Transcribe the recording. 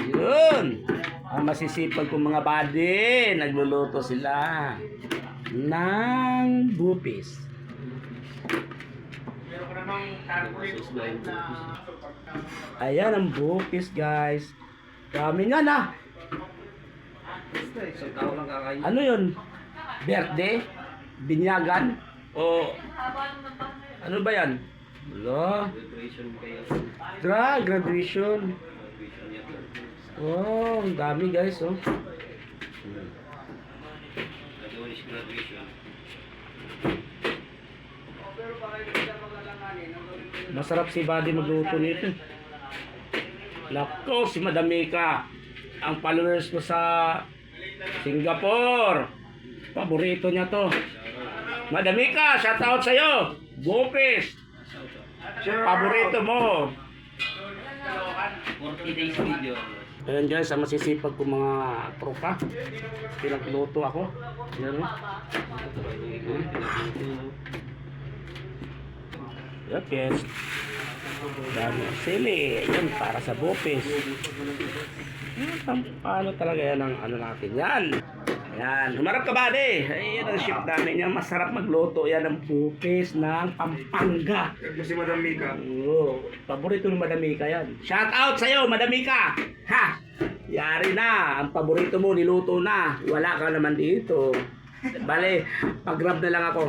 Yun. Ang masisipag kong mga buddy. Nagluluto sila ng bupis. Ayan ang bupis, guys. Dami nga na. Ano yun? Birthday? Binyagan? O ano ba yan? Wala. Graduation. Oh, ang dami guys, oh. Masarap si Buddy magluto nito. Nako, si Madam Mika. Ang followers ko sa Singapore. Paborito niya to. Madam Mika, shout out sa'yo. Bupis. Paborito mo. 40 days video. Ayan guys, ang masisipag ko mga tropa. Pinagluto ako. Ayan o. Yep, yes. Dami sili. Ayan, para sa bupis. Paano talaga yan ang ano natin yan. Ayan, humarap ka buddy. Ayan ang ship namin yan. Masarap magluto yan ng bupis ng Pampanga. Si Madam Mika. Oo, paborito ni Madam Mika yan. Shout out sa'yo, Madam Mika. Ha! Yari na. Ang paborito mo, niluto na. Wala ka naman dito. Bale, pag-grab na lang ako.